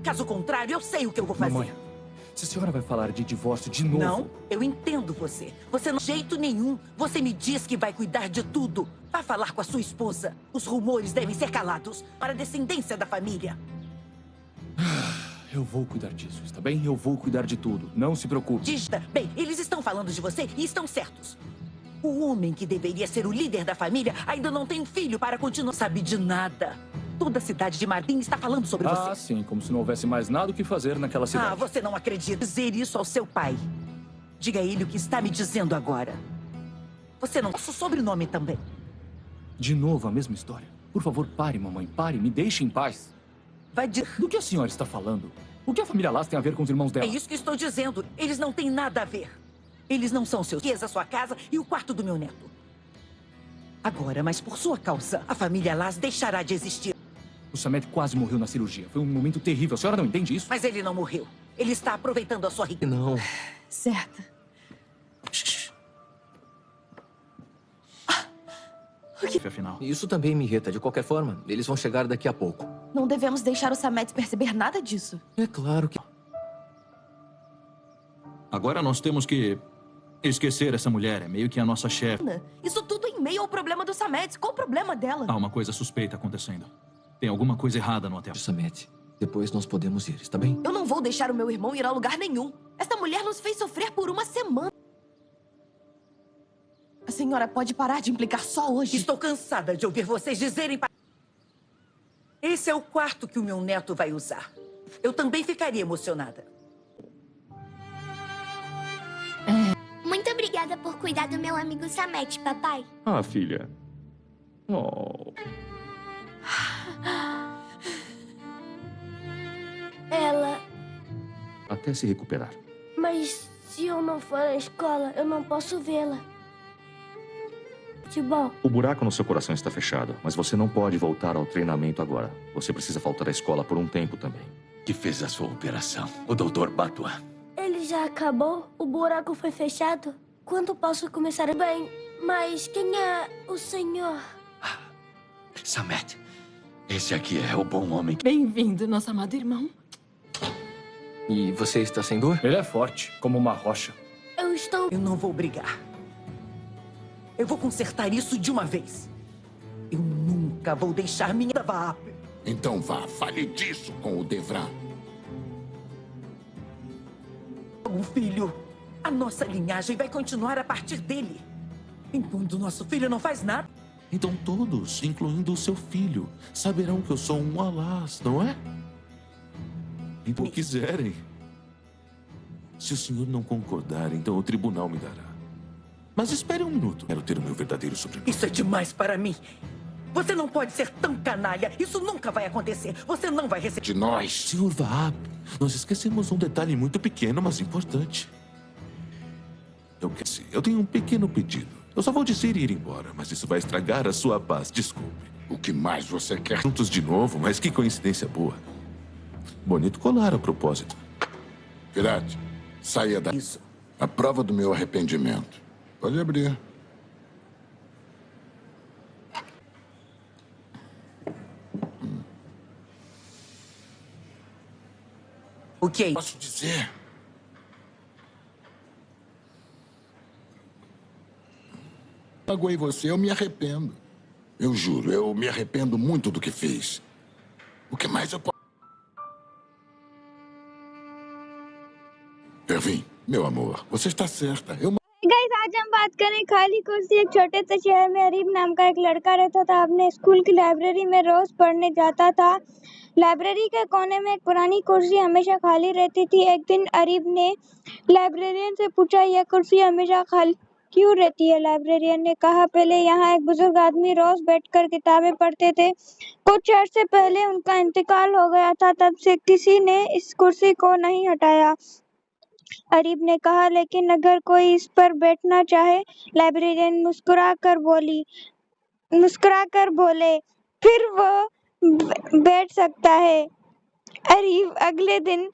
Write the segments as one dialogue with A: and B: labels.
A: Caso contrário, eu sei o que eu vou fazer.
B: Mamãe, se a senhora vai falar de divórcio de novo...
A: Não, eu entendo você. Você não... De jeito nenhum. Você me diz que vai cuidar de tudo. Vá falar com a sua esposa. Os rumores devem ser calados para a descendência da família.
B: Eu vou cuidar disso, está bem? Eu vou cuidar de tudo. Não se preocupe.
A: Bem, eles estão falando de você e estão certos. O homem que deveria ser o líder da família ainda não tem um filho para continuar. Sabe de nada. Toda a cidade de Mardin está falando sobre você.
B: Ah, sim, como se não houvesse mais nada o que fazer naquela cidade.
A: Ah, você não acredita. Dizer isso ao seu pai. Diga a ele o que está me dizendo agora. Você não... O sobrenome também.
B: De novo a mesma história. Por favor, pare, mamãe, pare. Me deixe em paz.
A: Vai dizer...
B: Do que a senhora está falando? O que a família Lass tem a ver com os irmãos dela?
A: É isso que estou dizendo. Eles não têm nada a ver. Eles não são seus filhos, a sua casa e o quarto do meu neto. Agora, mas por sua causa, a família Lass deixará de existir.
B: O Samet quase morreu na cirurgia. Foi um momento terrível. A senhora não entende isso?
A: Mas ele não morreu. Ele está aproveitando a sua riqueza.
C: Não.
D: Certo.
B: Afinal.
C: Isso também me irrita. De qualquer forma, eles vão chegar daqui a pouco.
D: Não devemos deixar o Samet perceber nada disso.
C: É claro que...
E: Agora nós temos que esquecer essa mulher. É meio que a nossa chefe.
D: Isso tudo em meio ao problema do Samet. Qual o problema dela?
E: Há uma coisa suspeita acontecendo. Tem alguma coisa errada no hotel.
C: Samet, depois nós podemos ir, está bem?
D: Eu não vou deixar o meu irmão ir a lugar nenhum. Esta mulher nos fez sofrer por uma semana. A senhora pode parar de implicar só hoje?
A: Estou cansada de ouvir vocês dizerem... Esse é o quarto que o meu neto vai usar. Eu também ficaria emocionada.
F: Muito obrigada por cuidar do meu amigo Samet, papai.
G: Ah, filha. Oh.
F: Ela...
G: Até se recuperar.
F: Mas se eu não for à escola, eu não posso vê-la. Futebol.
G: O buraco no seu coração está fechado, mas você não pode voltar ao treinamento agora. Você precisa faltar à escola por um tempo também.
H: Que fez a sua operação? O Dr. Batua.
F: Ele já acabou? O buraco foi fechado? Quando posso começar? Bem, mas quem é o senhor?
H: Samet, esse aqui é o bom homem.
D: Bem-vindo, nosso amado irmão.
C: E você está sem dor?
B: Ele é forte, como uma rocha.
A: Eu não vou brigar. Eu vou consertar isso de uma vez. Eu nunca vou deixar minha vá.
H: Então vá, fale disso com o Devran.
A: Um filho. A nossa linhagem vai continuar a partir dele. Enquanto nosso filho não faz nada.
I: Então todos, incluindo o seu filho, saberão que eu sou um Alas, não é? Então quiserem. Se o senhor não concordar, então o tribunal me dará. Mas espere um minuto. Quero ter o meu verdadeiro sobrenome.
A: Isso é demais para mim. Você não pode ser tão canalha. Isso nunca vai acontecer. Você não vai receber...
H: De nós.
I: Senhor Vahab, nós esquecemos um detalhe muito pequeno, mas importante. Eu tenho um pequeno pedido. Eu só vou dizer e ir embora, mas isso vai estragar a sua paz. Desculpe.
H: O que mais você quer?
I: Juntos de novo, mas que coincidência boa. Bonito colar a propósito.
H: Pirate, saia daí.
A: Isso.
H: A prova do meu arrependimento. Pode abrir.
A: O que é isso?
H: Posso dizer? Magoei você, eu me arrependo. Eu juro, eu me arrependo muito do que fiz. O que mais eu posso... Pervin, meu amor, você está certa.
J: Guys आज हम बात करें खाली कुर्सी। एक छोटे से शहर में अरीब नाम का एक लड़का रहता था। अपने स्कूल की लाइब्रेरी में रोज पढ़ने जाता था। लाइब्रेरी के कोने में एक पुरानी कुर्सी हमेशा खाली रहती थी। एक दिन अरीब ने लाइब्रेरियन से पूछा, यह कुर्सी हमेशा खाली क्यों रहती है? लाइब्रेरियन ने कहा, पहले यहाँ एक बुजुर्ग आदमी रोज बैठकर किताबें पढ़ते थे। कुछ अर्से पहले उनका इंतकाल हो गया था, तब से किसी ने इस कुर्सी को नहीं हटाया। अरीब ने कहा, लेकिन अगर कोई इस पर बैठना चाहे? लाइब्रेरियन मुस्कुराकर बोले, फिर वो बैठ सकता है। अरीब अगले दिन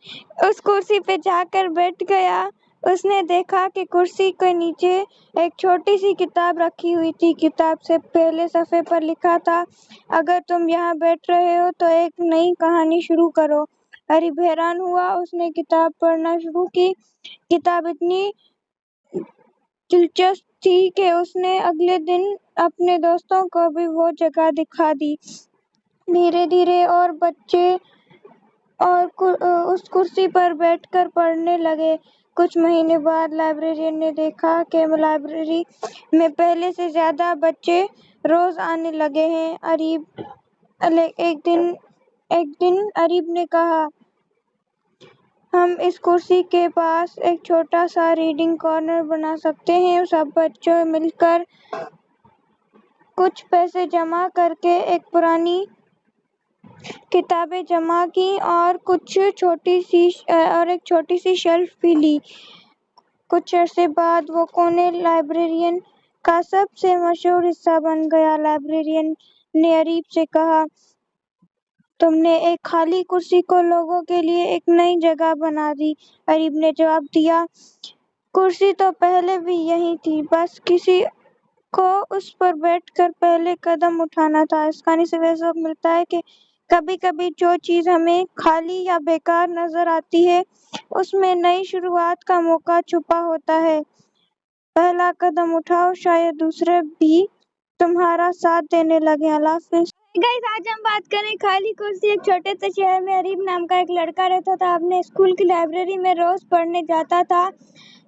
J: उस कुर्सी पे जाकर बैठ गया। उसने देखा कि कुर्सी के नीचे एक छोटी सी किताब रखी हुई थी। किताब से पहले सफ़े पर लिखा था, अगर तुम यहाँ बैठ रहे हो तो एक नई कहानी शुरू करो। अरीब हैरान हुआ। उसने किताब पढ़ना शुरू की। किताब इतनी दिलचस्प थी कि उसने अगले दिन अपने दोस्तों को भी वो जगह दिखा दी। धीरे धीरे और बच्चे उस कुर्सी पर बैठकर पढ़ने लगे। कुछ महीने बाद लाइब्रेरियन ने देखा कि लाइब्रेरी में पहले से ज्यादा बच्चे रोज आने लगे हैं। एक दिन अरीब ने कहा, हम इस कुर्सी के पास एक छोटा सा रीडिंग कॉर्नर बना सकते हैं। सब बच्चों मिलकर कुछ पैसे जमा करके एक पुरानी किताबें जमा की और एक छोटी सी शेल्फ भी ली। कुछ अरसे बाद वो कोने लाइब्रेरियन का सबसे मशहूर हिस्सा बन गया। लाइब्रेरियन ने अरीब से कहा, तुमने एक खाली कुर्सी को लोगों के लिए एक नई जगह बना दी। अरीब ने जवाब दिया, कुर्सी तो पहले भी यही थी, बस किसी को उस पर बैठकर पहले कदम उठाना था। इस कहानी से वह सबक मिलता है कि कभी कभी जो चीज हमें खाली या बेकार नजर आती है, उसमें नई शुरुआत का मौका छुपा होता है। पहला कदम उठाओ, शायद दूसरे भी तुम्हारा साथ देने लगे। अल्लाह हाफिज। गाइस, आज हम बात करें खाली कुर्सी। एक छोटे से शहर में अरीब नाम का एक लड़का रहता था। अपने स्कूल की लाइब्रेरी में रोज पढ़ने जाता था।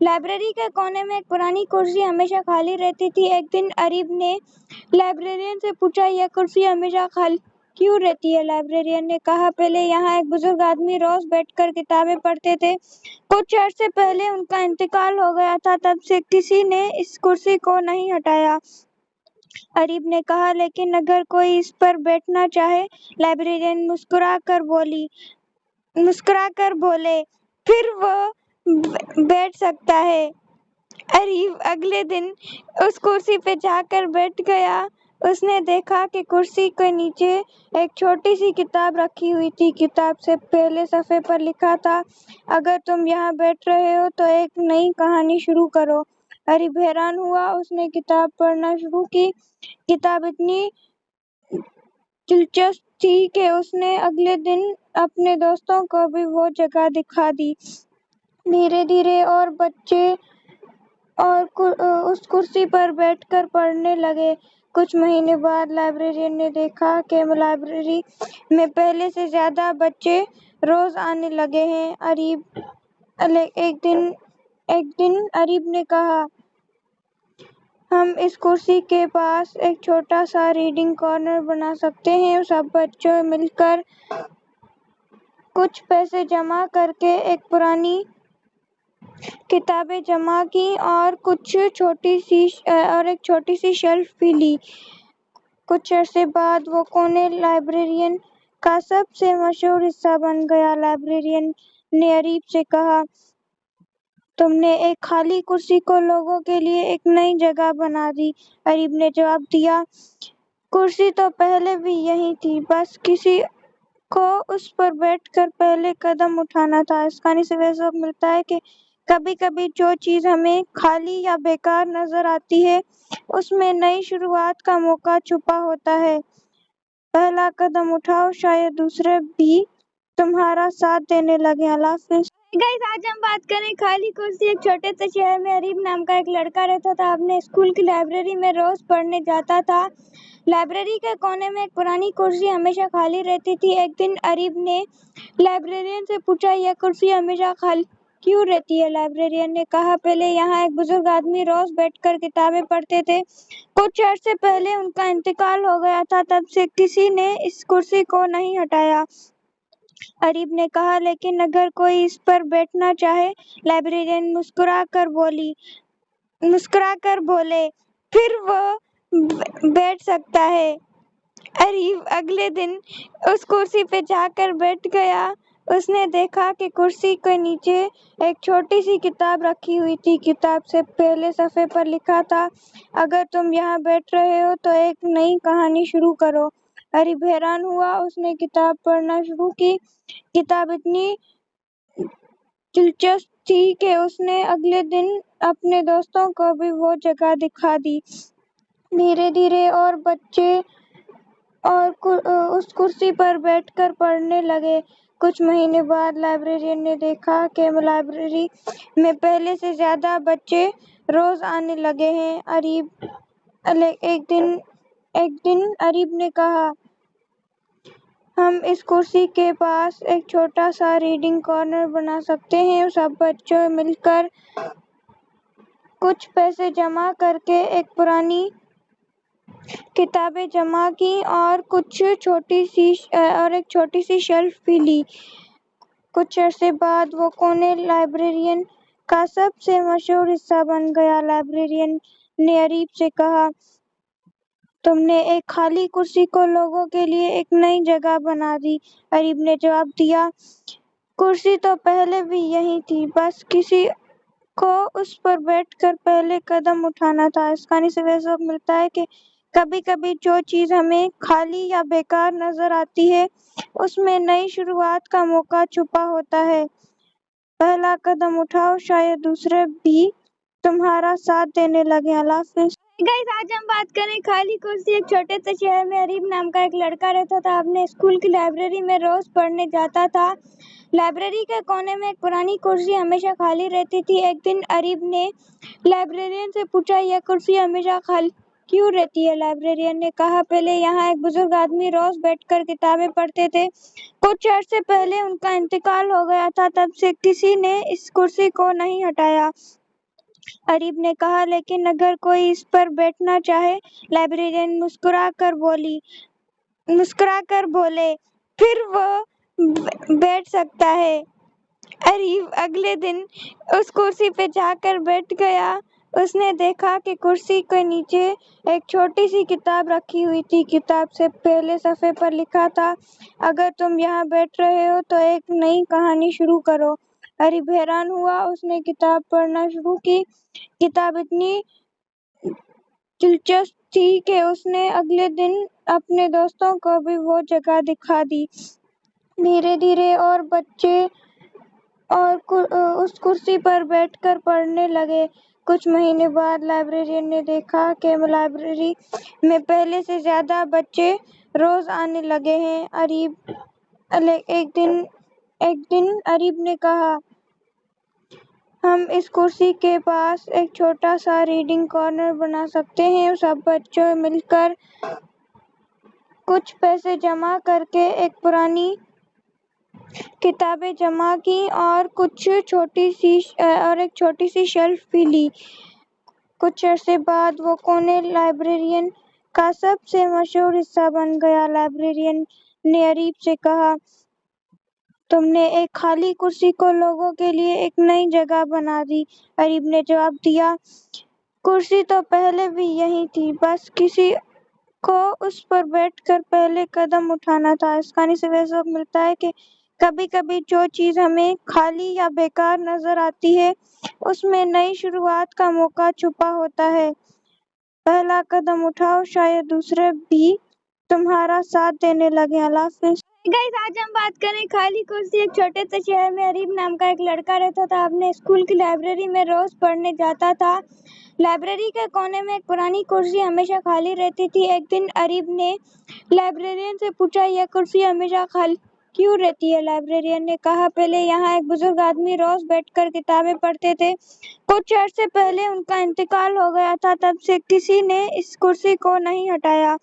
J: लाइब्रेरी के कोने में एक पुरानी कुर्सी हमेशा खाली रहती थी। एक दिन अरीब ने लाइब्रेरियन से पूछा, यह कुर्सी हमेशा खाली क्यों रहती है? लाइब्रेरियन ने कहा, पहले यहाँ एक बुजुर्ग आदमी रोज बैठकर किताबें पढ़ते थे। कुछ अर्से पहले उनका इंतकाल हो गया था, तब से किसी ने इस कुर्सी को नहीं हटाया। अरीब ने कहा, लेकिन अगर कोई इस पर बैठना चाहे? लाइब्रेरियन मुस्कुराकर बोले, फिर वो बैठ सकता है। अरीब अगले दिन उस कुर्सी पे जाकर बैठ गया। उसने देखा कि कुर्सी के नीचे एक छोटी सी किताब रखी हुई थी। किताब से पहले सफ़े पर लिखा था, अगर तुम यहाँ बैठ रहे हो तो एक नई कहानी शुरू करो। अरीब हैरान हुआ। उसने किताब पढ़ना शुरू की। किताब इतनी दिलचस्प थी कि उसने अगले दिन अपने दोस्तों को भी वो जगह दिखा दी। धीरे धीरे और बच्चे उस कुर्सी पर बैठकर पढ़ने लगे। कुछ महीने बाद लाइब्रेरियन ने देखा कि लाइब्रेरी में पहले से ज्यादा बच्चे रोज आने लगे हैं। एक दिन अरीब ने कहा, हम इस कुर्सी के पास एक छोटा सा रीडिंग कॉर्नर बना सकते हैं। सब बच्चों मिलकर कुछ पैसे जमा करके एक पुरानी किताबें जमा की और एक छोटी सी शेल्फ भी ली। कुछ अरसे बाद वो कोने लाइब्रेरियन का सबसे मशहूर हिस्सा बन गया। लाइब्रेरियन ने अरीब से कहा, तुमने एक खाली कुर्सी को लोगों के लिए एक नई जगह बना दी। अरीब ने जवाब दिया, कुर्सी तो पहले भी यही थी, बस किसी को उस पर बैठकर पहले कदम उठाना था। इस कहानी से वह सबक मिलता है कि कभी कभी जो चीज हमें खाली या बेकार नजर आती है, उसमें नई शुरुआत का मौका छुपा होता है। पहला कदम उठाओ, शायद दूसरे भी तुम्हारा साथ देने लगे। अल्लाह हाफिज। गाइस, आज हम बात करें खाली कुर्सी। एक छोटे से शहर में अरीब नाम का एक लड़का रहता था। अपने स्कूल की लाइब्रेरी में रोज पढ़ने जाता था। लाइब्रेरी के कोने में एक पुरानी कुर्सी हमेशा खाली रहती थी। एक दिन अरीब ने लाइब्रेरियन से पूछा, यह कुर्सी हमेशा खाली क्यों रहती है? लाइब्रेरियन ने कहा, पहले यहाँ एक बुजुर्ग आदमी रोज बैठकर किताबें पढ़ते थे। कुछ अर्से पहले उनका इंतकाल हो गया था, तब से किसी ने इस कुर्सी को नहीं हटाया। अरीब ने कहा, लेकिन अगर कोई इस पर बैठना चाहे? लाइब्रेरियन मुस्कुराकर बोले, फिर वो बैठ सकता है। अरीब अगले दिन उस कुर्सी पे जाकर बैठ गया। उसने देखा कि कुर्सी के नीचे एक छोटी सी किताब रखी हुई थी। किताब से पहले सफ़े पर लिखा था, अगर तुम यहाँ बैठ रहे हो तो एक नई कहानी शुरू करो। अरीब हैरान हुआ। उसने किताब पढ़ना शुरू की। किताब इतनी दिलचस्प थी कि उसने अगले दिन अपने दोस्तों को भी वो जगह दिखा दी। धीरे धीरे और बच्चे उस कुर्सी पर बैठकर पढ़ने लगे। کچھ مہینے بعد لائبریرین نے دیکھا کہ لائبریری میں پہلے سے زیادہ بچے روز آنے لگے ہیں۔ ایک دن اریب نے کہا، ہم اس کرسی کے پاس ایک چھوٹا سا ریڈنگ کارنر بنا سکتے ہیں۔ سب بچوں مل کر کچھ پیسے جمع کر کے ایک پرانی کتابیں جمع کی اور ایک چھوٹی سی شیلف بھی لی۔ کچھ عرصے بعد وہ کونے لائبریرین کا سب سے مشہور حصہ بن گیا۔ لائبریرین نے اریب سے کہا، تم نے ایک خالی کرسی کو لوگوں کے لیے ایک نئی جگہ بنا دی۔ اریب نے جواب دیا، کرسی تو پہلے بھی یہی تھی، بس کسی کو اس پر بیٹھ کر پہلے قدم اٹھانا تھا۔ اس کہانی سے یہ سبق ملتا ہے کہ کبھی کبھی جو چیز ہمیں خالی یا بیکار نظر آتی ہے، اس میں نئی شروعات کا موقع چھپا ہوتا ہے۔ پہلا قدم اٹھاؤ، شاید دوسرے بھی تمہارا ساتھ دینے لگیں۔ اللہ حافظ۔ گائز، آج ہم بات کریں خالی کرسی۔ ایک چھوٹے سے شہر میں اریب نام کا ایک لڑکا رہتا تھا۔ اپنے اسکول کی لائبریری میں روز پڑھنے جاتا تھا۔ لائبریری کے کونے میں ایک پرانی کرسی ہمیشہ خالی رہتی تھی۔ ایک دن اریب نے لائبریرین سے پوچھا، یہ کرسی ہمیشہ خالی کیوں رہتی ہے؟ لائبریرین نے کہا، پہلے یہاں ایک بزرگ آدمی روز بیٹھ کر کتابیں پڑھتے تھے۔ کچھ عرصے پہلے ان کا انتقال ہو گیا تھا، تب سے کسی نے اس کرسی کو نہیں ہٹایا۔ اریب نے کہا، لیکن اگر کوئی اس پر بیٹھنا چاہے؟ لائبریرین مسکرا کر بولے، پھر وہ بیٹھ سکتا ہے۔ اریب اگلے دن اس کرسی پہ جا کر بیٹھ گیا۔ اس نے دیکھا کہ کرسی کے نیچے ایک چھوٹی سی کتاب رکھی ہوئی تھی۔ کتاب سے پہلے صفحے پر لکھا تھا، اگر تم یہاں بیٹھ رہے ہو تو ایک نئی کہانی شروع کرو۔ اریب حیران ہوا۔ اس نے کتاب پڑھنا شروع کی۔ کتاب اتنی دلچسپ تھی کہ اس نے اگلے دن اپنے دوستوں کو بھی وہ جگہ دکھا دی۔ دھیرے دھیرے اور بچے اس کرسی پر بیٹھ کر پڑھنے لگے۔ کچھ مہینے بعد لائبریرین نے دیکھا کہ لائبریری میں پہلے سے زیادہ بچے روز آنے لگے ہیں۔ ایک دن اریب نے کہا، ہم اس کرسی کے پاس ایک چھوٹا سا ریڈنگ کارنر بنا سکتے ہیں۔ سب بچوں مل کر کچھ پیسے جمع کر کے ایک پرانی کتابیں جمع کی اور ایک چھوٹی سی شیلف بھی لی۔ کچھ عرصے بعد وہ کونے لائبریرین کا سب سے مشہور حصہ بن گیا۔ لائبریرین نے اریب سے کہا، تم نے ایک خالی کرسی کو لوگوں کے لیے ایک نئی جگہ بنا دی۔ اریب نے جواب دیا، کرسی تو پہلے بھی یہی تھی، بس کسی کو اس پر بیٹھ کر پہلے قدم اٹھانا تھا۔ اس کہانی سے یہ سبق ملتا ہے کہ کبھی کبھی جو چیز ہمیں خالی یا بیکار نظر آتی ہے، اس میں نئی شروعات کا موقع چھپا ہوتا ہے۔ پہلا قدم اٹھاؤ، شاید دوسرے بھی تمہارا ساتھ دینے لگیں۔ اللہ حافظ۔ گائز، آج ہم بات کریں خالی کرسی۔ ایک چھوٹے سے شہر میں اریب نام کا ایک لڑکا رہتا تھا۔ اپنے اسکول کی لائبریری میں روز پڑھنے جاتا تھا۔ لائبریری کے کونے میں ایک پرانی کرسی ہمیشہ خالی رہتی تھی۔ ایک دن اریب نے لائبریرین سے پوچھا، یہ کرسی ہمیشہ خالی کیوں رہتی ہے؟ لائبریرین نے کہا، پہلے یہاں ایک بزرگ آدمی روز بیٹھ کر کتابیں پڑھتے تھے۔ کچھ عرصے پہلے ان کا انتقال ہو گیا تھا، تب سے کسی نے اس کرسی کو نہیں ہٹایا۔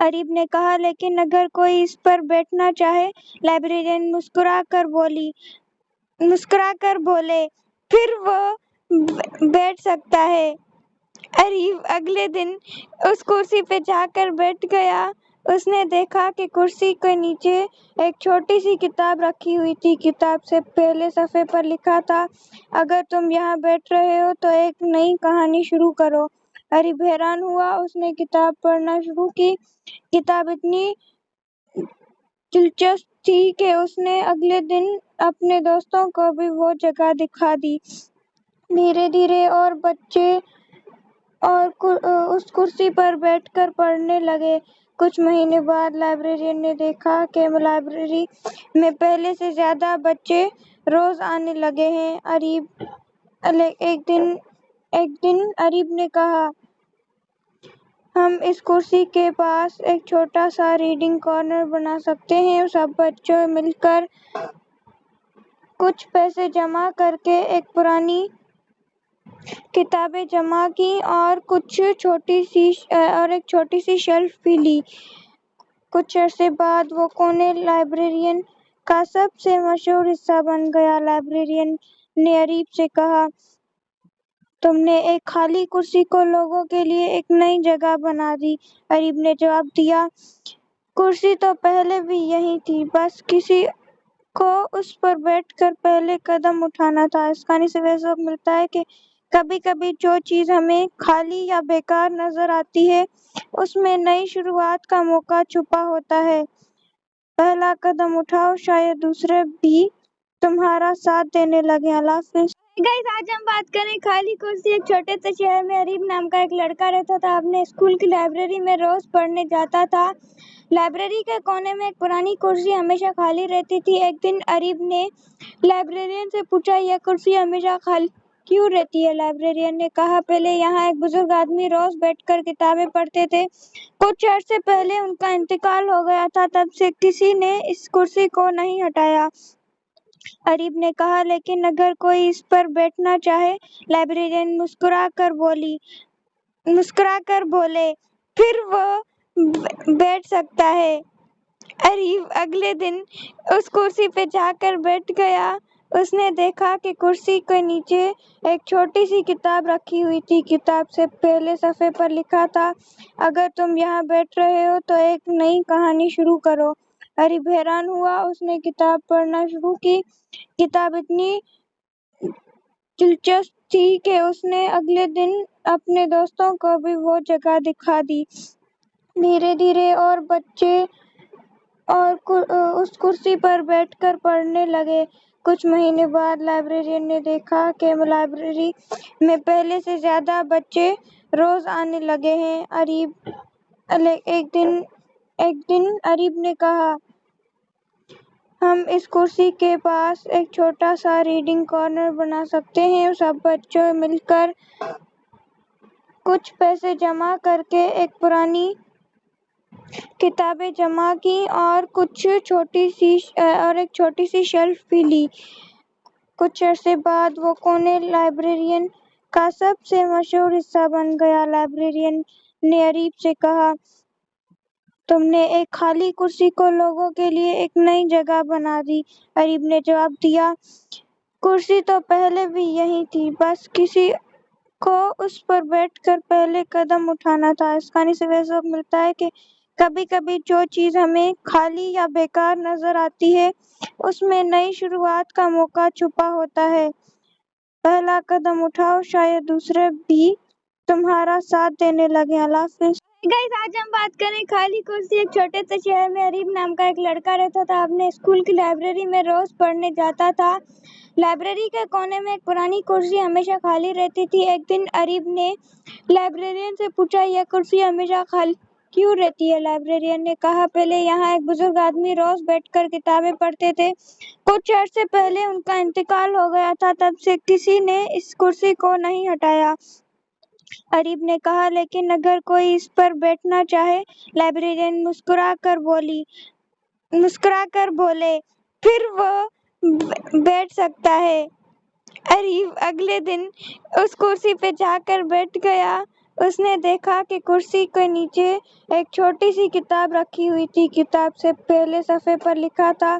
J: اریب نے کہا، لیکن اگر کوئی اس پر بیٹھنا چاہے؟ لائبریرین مسکرا کر بولے، پھر وہ بیٹھ سکتا ہے۔ اریب اگلے دن اس کرسی پہ جا کر بیٹھ گیا۔ اس نے دیکھا کہ کرسی کے نیچے ایک چھوٹی سی کتاب رکھی ہوئی تھی۔ کتاب سے پہلے صفحے پر لکھا تھا، اگر تم یہاں بیٹھ رہے ہو تو ایک نئی کہانی شروع کرو۔ اریب حیران ہوا۔ اس نے کتاب پڑھنا شروع کی۔ کتاب اتنی دلچسپ تھی کہ اس نے اگلے دن اپنے دوستوں کو بھی وہ جگہ دکھا دی۔ دھیرے دھیرے اور بچے اس کرسی پر بیٹھ کر پڑھنے لگے۔ کچھ مہینے بعد لائبریرین نے دیکھا کہ لائبریری میں پہلے سے زیادہ بچے روز آنے لگے ہیں۔ ایک دن اریب نے کہا، ہم اس کرسی کے پاس ایک چھوٹا سا ریڈنگ کارنر بنا سکتے ہیں۔ سب بچوں مل کر کچھ پیسے جمع کر کے ایک پرانی کتابیں جمع کی اور ایک چھوٹی سی شیلف بھی لی۔ کچھ عرصے بعد وہ کونے لائبریرین کا سب سے مشہور حصہ بن گیا۔ لائبریرین نے اریب سے کہا، تم نے ایک خالی کرسی کو لوگوں کے لیے ایک نئی جگہ بنا دی۔ اریب نے جواب دیا، کرسی تو پہلے بھی یہی تھی، بس کسی کو اس پر بیٹھ کر پہلے قدم اٹھانا تھا۔ اس کہانی سے یہ سبق ملتا ہے کہ کبھی کبھی جو چیز ہمیں خالی یا بیکار نظر آتی ہے، اس میں نئی شروعات کا موقع چھپا ہوتا ہے۔ پہلا قدم اٹھاؤ، شاید دوسرے بھی تمہارا ساتھ دینے لگیں۔ اللہ حافظ۔ گائز آج ہم بات کریں خالی کرسی۔ ایک چھوٹے سے شہر میں اریب نام کا ایک لڑکا رہتا تھا۔ اپنے اسکول کی لائبریری میں روز پڑھنے جاتا تھا۔ لائبریری کے کونے میں ایک پرانی کرسی ہمیشہ خالی رہتی تھی۔ ایک دن اریب نے لائبریرین سے پوچھا، یہ کرسی ہمیشہ خالی کیوں رہتی ہے؟ لائبریرین نے کہا، پہلے یہاں ایک بزرگ آدمی روز بیٹھ کر کتابیں پڑھتے تھے۔ کچھ عرصے پہلے ان کا انتقال ہو گیا تھا، تب سے کسی نے اس کرسی کو نہیں ہٹایا۔ اریب نے کہا، لیکن اگر کوئی اس پر بیٹھنا چاہے؟ لائبریرین مسکرا کر بولے، پھر وہ بیٹھ سکتا ہے۔ اریب اگلے دن اس کرسی پہ جا کر بیٹھ گیا۔ اس نے دیکھا کہ کرسی کے نیچے ایک چھوٹی سی کتاب رکھی ہوئی تھی۔ کتاب سے پہلے صفحے پر لکھا تھا، اگر تم یہاں بیٹھ رہے ہو تو ایک نئی کہانی شروع کرو۔ اریب حیران ہوا۔ اس نے کتاب پڑھنا شروع کی۔ کتاب اتنی دلچسپ تھی کہ اس نے اگلے دن اپنے دوستوں کو بھی وہ جگہ دکھا دی۔ دھیرے دھیرے اور بچے اس کرسی پر بیٹھ کر پڑھنے لگے۔ کچھ مہینے بعد لائبریرین نے دیکھا کہ لائبریری میں پہلے سے زیادہ بچے روز آنے لگے ہیں۔ ایک دن اریب نے کہا، ہم اس کرسی کے پاس ایک چھوٹا سا ریڈنگ کارنر بنا سکتے ہیں۔ سب بچوں مل کر کچھ پیسے جمع کر کے ایک پرانی کتابیں جمع کی اور ایک چھوٹی سی شیلف بھی لی۔ کچھ عرصے بعد وہ کونے لائبریرین کا سب سے مشہور حصہ بن گیا۔ لائبریرین نے اریب سے کہا، تم نے ایک خالی کرسی کو لوگوں کے لیے ایک نئی جگہ بنا دی۔ اریب نے جواب دیا، کرسی تو پہلے بھی یہی تھی، بس کسی کو اس پر بیٹھ کر پہلے قدم اٹھانا تھا۔ اس کہانی سے یہ سبق ملتا ہے کہ کبھی کبھی جو چیز ہمیں خالی یا بیکار نظر آتی ہے، اس میں نئی شروعات کا موقع چھپا ہوتا ہے۔ پہلا قدم اٹھاؤ، شاید دوسرے بھی تمہارا ساتھ دینے لگیں۔ اللہ حافظ۔ گائز آج ہم بات کریں خالی کرسی۔ ایک چھوٹے سے شہر میں اریب نام کا ایک لڑکا رہتا تھا۔ اپنے اسکول کی لائبریری میں روز پڑھنے جاتا تھا۔ لائبریری کے کونے میں ایک پرانی کرسی ہمیشہ خالی رہتی تھی۔ ایک دن اریب نے لائبریرین سے پوچھا، یہ کرسی ہمیشہ خالی کیوں رہتی ہے؟ لائبریرین نے کہا، پہلے یہاں ایک بزرگ آدمی روز بیٹھ کر کتابیں پڑھتے تھے۔ کچھ عرصے پہلے ان کا انتقال ہو گیا تھا، تب سے کسی نے اس کرسی کو نہیں ہٹایا۔ اریب نے کہا، لیکن اگر کوئی اس پر بیٹھنا چاہے؟ لائبریرین مسکرا کر بولے، پھر وہ بیٹھ سکتا ہے۔ اریب اگلے دن اس کرسی پہ جا کر بیٹھ گیا۔ اس نے دیکھا کہ کرسی کے نیچے ایک چھوٹی سی کتاب رکھی ہوئی تھی۔ کتاب سے پہلے صفحے پر لکھا تھا،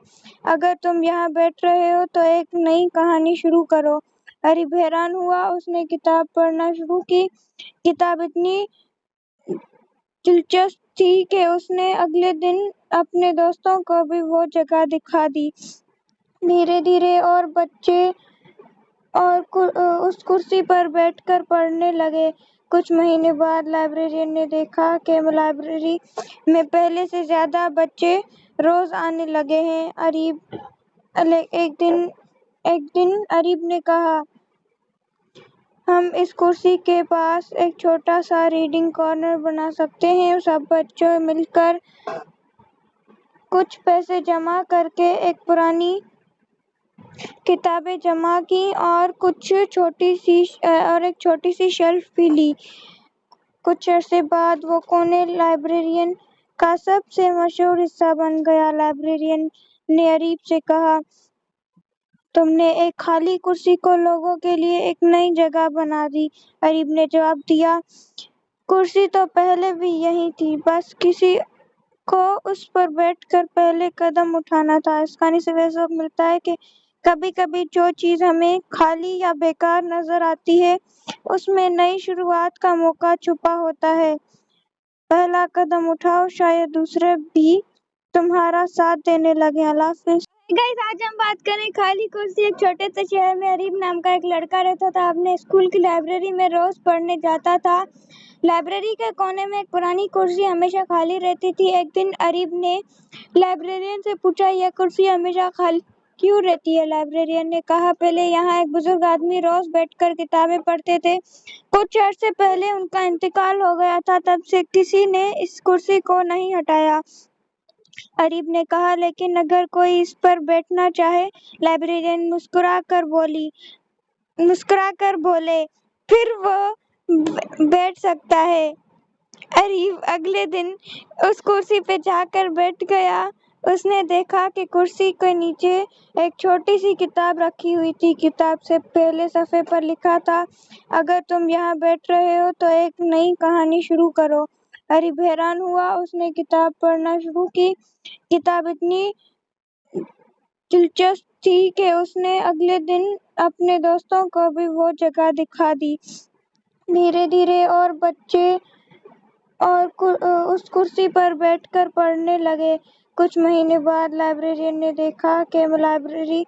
J: اگر تم یہاں بیٹھ رہے ہو تو ایک نئی کہانی شروع کرو۔ اریب حیران ہوا۔ اس نے کتاب پڑھنا شروع کی۔ کتاب اتنی دلچسپ تھی کہ اس نے اگلے دن اپنے دوستوں کو بھی وہ جگہ دکھا دی۔ دھیرے دھیرے اور بچے اس کرسی پر بیٹھ کر پڑھنے لگے۔ کچھ مہینے بعد لائبریرین نے دیکھا کہ لائبریری میں پہلے سے زیادہ بچے روز آنے لگے ہیں۔ ایک دن اریب نے کہا، ہم اس کرسی کے پاس ایک چھوٹا سا ریڈنگ کارنر بنا سکتے ہیں۔ سب بچوں مل کر کچھ پیسے جمع کر کے ایک پرانی کتابیں جمع کی اور ایک چھوٹی سی شیلف بھی لی۔ کچھ عرصے بعد وہ کونے لائبریرین کا سب سے مشہور حصہ بن گیا۔ لائبریرین نے اریب سے کہا، تم نے ایک خالی کرسی کو لوگوں کے لیے ایک نئی جگہ بنا دی۔ اریب نے جواب دیا، کرسی تو پہلے بھی یہی تھی، بس کسی کو اس پر بیٹھ کر پہلے قدم اٹھانا تھا۔ اس کہانی سے یہ سبق ملتا ہے کہ کبھی کبھی جو چیز ہمیں خالی یا بیکار نظر آتی ہے، اس میں نئی شروعات کا موقع چھپا ہوتا ہے۔ پہلا قدم اٹھاؤ، شاید دوسرے بھی تمہارا ساتھ دینے لگیں۔ اللہ حافظ۔ گائز، آج ہم بات کریں خالی کرسی۔ ایک چھوٹے سے شہر میں اریب نام کا ایک لڑکا رہتا تھا۔ اپنے اسکول کی لائبریری میں روز پڑھنے جاتا تھا۔ لائبریری کے کونے میں ایک پرانی کرسی ہمیشہ خالی رہتی تھی۔ ایک دن اریب نے لائبریرین سے پوچھا، یہ کرسی ہمیشہ خالی کیوں رہتی ہے؟ لائبریرین نے کہا، پہلے یہاں ایک بزرگ آدمی روز بیٹھ کر کتابیں پڑھتے تھے۔ کچھ عرصے پہلے ان کا انتقال ہو گیا تھا، تب سے کسی نے اس کرسی کو نہیں ہٹایا۔ اریب نے کہا، لیکن اگر کوئی اس پر بیٹھنا چاہے؟ لائبریرین مسکرا کر بولے، پھر وہ بیٹھ سکتا ہے۔ اریب اگلے دن اس کرسی پہ جا کر بیٹھ گیا۔ اس نے دیکھا کہ کرسی کے نیچے ایک چھوٹی سی کتاب رکھی ہوئی تھی۔ کتاب سے پہلے صفحے پر لکھا تھا، اگر تم یہاں بیٹھ رہے ہو تو ایک نئی کہانی شروع کرو۔ اریب حیران ہوا۔ اس نے کتاب پڑھنا شروع کی۔ کتاب اتنی دلچسپ تھی کہ اس نے اگلے دن اپنے دوستوں کو بھی وہ جگہ دکھا دی۔ دھیرے دھیرے اور بچے اس کرسی پر بیٹھ کر پڑھنے لگے۔ کچھ مہینے بعد لائبریرین نے دیکھا کہ لائبریری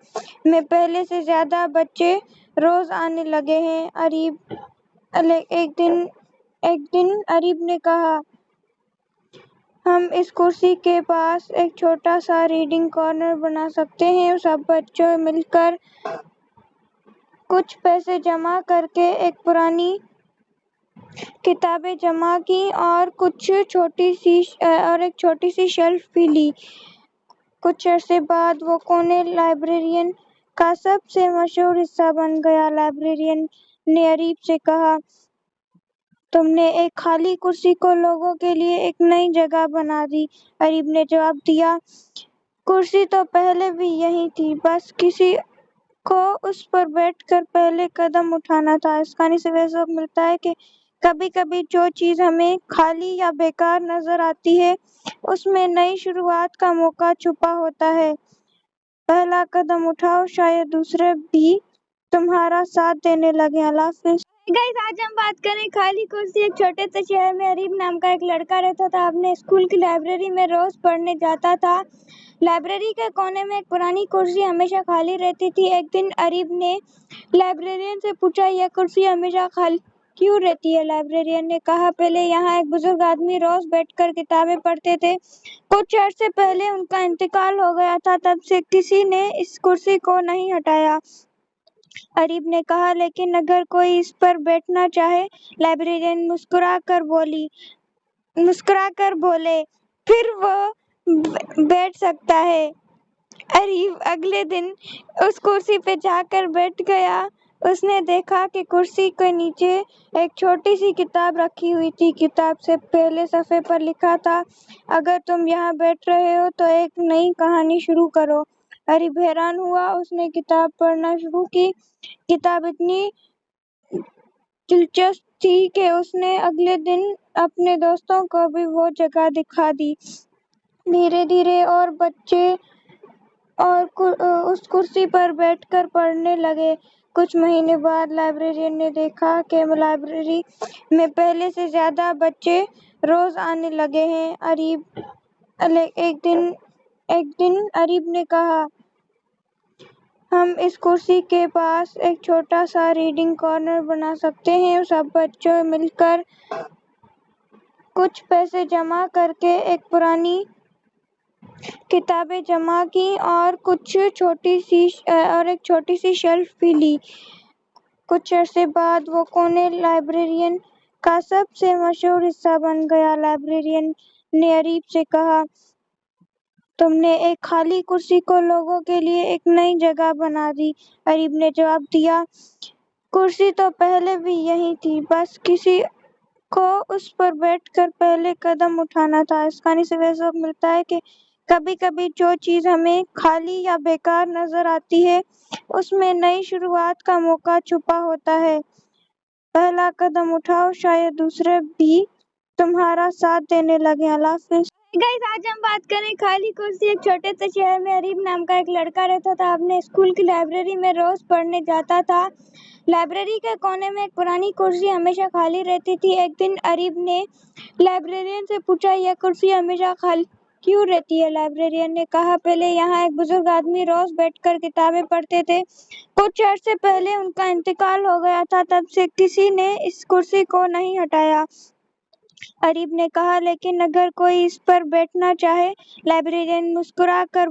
J: میں پہلے سے زیادہ بچے روز آنے لگے ہیں۔ ایک دن اریب نے کہا، ہم اس کرسی کے پاس ایک چھوٹا سا ریڈنگ کارنر بنا سکتے ہیں۔ سب بچوں مل کر کچھ پیسے جمع کر کے ایک پرانی کتابیں جمع کی اور ایک چھوٹی سی شیلف بھی لی۔ کچھ عرصے بعد وہ کونے لائبریرین کا سب سے مشہور حصہ بن گیا۔ لائبریرین نے اریب سے کہا، تم نے ایک خالی کرسی کو لوگوں کے لیے ایک نئی جگہ بنا دی۔ اریب نے جواب دیا، کرسی تو پہلے بھی یہی تھی، بس کسی کو اس پر بیٹھ کر پہلے قدم اٹھانا تھا۔ اس کہانی سے یہ سبق ملتا ہے کہ کبھی کبھی جو چیز ہمیں خالی یا بیکار نظر آتی ہے، اس میں نئی شروعات کا موقع چھپا ہوتا ہے۔ پہلا قدم اٹھاؤ، شاید دوسرے بھی تمہارا ساتھ دینے لگیں۔ اللہ حافظ۔ گائز، آج ہم بات کریں خالی کرسی۔ ایک چھوٹے سے شہر میں اریب نام کا ایک لڑکا رہتا تھا۔ اپنے اسکول کی لائبریری میں روز پڑھنے جاتا تھا۔ لائبریری کے کونے میں ایک پرانی کرسی ہمیشہ خالی رہتی تھی۔ ایک دن اریب نے لائبریرین سے پوچھا، یہ کرسی ہمیشہ خالی کیوں رہتی ہے؟ لائبریرین نے کہا، پہلے یہاں ایک بزرگ آدمی روز بیٹھ کر کتابیں پڑھتے تھے۔ کچھ عرصے پہلے ان کا انتقال ہو گیا تھا، تب سے کسی نے اس کرسی کو نہیں ہٹایا۔ اریب نے کہا، لیکن اگر کوئی اس پر بیٹھنا چاہے؟ لائبریرین مسکرا کر بولے، پھر وہ بیٹھ سکتا ہے۔ اریب اگلے دن اس کرسی پہ جا کر بیٹھ گیا۔ اس نے دیکھا کہ کرسی کے نیچے ایک چھوٹی سی کتاب رکھی ہوئی تھی۔ کتاب سے پہلے صفحے پر لکھا تھا، اگر تم یہاں بیٹھ رہے ہو تو ایک نئی کہانی شروع کرو۔ اریب حیران ہوا۔ اس نے کتاب پڑھنا شروع کی۔ کتاب اتنی دلچسپ تھی کہ اس نے اگلے دن اپنے دوستوں کو بھی وہ جگہ دکھا دی۔ دھیرے دھیرے اور بچے اس کرسی پر بیٹھ کر پڑھنے لگے۔ کچھ مہینے بعد لائبریرین نے دیکھا کہ لائبریری میں پہلے سے زیادہ بچے روز آنے لگے ہیں۔ ایک دن اریب نے کہا، ہم اس کرسی کے پاس ایک چھوٹا سا ریڈنگ کارنر بنا سکتے ہیں۔ سب بچوں مل کر کچھ پیسے جمع کر کے ایک پرانی کتابیں جمع کی اور ایک چھوٹی سی شیلف بھی لی۔ کچھ عرصے بعد وہ کونے لائبریرین کا سب سے مشہور حصہ بن گیا۔ لائبریرین نے اریب سے کہا، تم نے ایک خالی کرسی کو لوگوں کے لیے ایک نئی جگہ بنا دی۔ اریب نے جواب دیا، کرسی تو پہلے بھی یہی تھی، بس کسی को उस पर बैठकर पहले कदम उठाना था। इस कहानी से वह सबक मिलता है कि कभी-कभी जो चीज हमें खाली या बेकार नजर आती है, उसमें नई शुरुआत का मौका छुपा होता है। पहला कदम उठाओ, शायद दूसरे भी तुम्हारा साथ देने लगे। अल्लाह हाफिज। गाइस, आज हम बात करें खाली कुर्सी। एक छोटे से शहर में अरीब नाम का एक लड़का रहता था। अपने स्कूल की लाइब्रेरी में रोज पढ़ने जाता था। लाइब्रेरी के कोने में एक पुरानी कुर्सी हमेशा खाली रहती थी। एक दिन अरीब ने लाइब्रेरियन से पूछा, यह कुर्सी हमेशा खाली क्यों रहती है? लाइब्रेरियन ने कहा, पहले यहाँ एक बुजुर्ग आदमी रोज बैठकर किताबें पढ़ते थे। कुछ अर्से पहले उनका इंतकाल हो गया था, तब से किसी ने इस कुर्सी को नहीं हटाया। अरीब ने कहा, लेकिन अगर कोई इस पर बैठना चाहे? लाइब्रेरियन मुस्कुराकर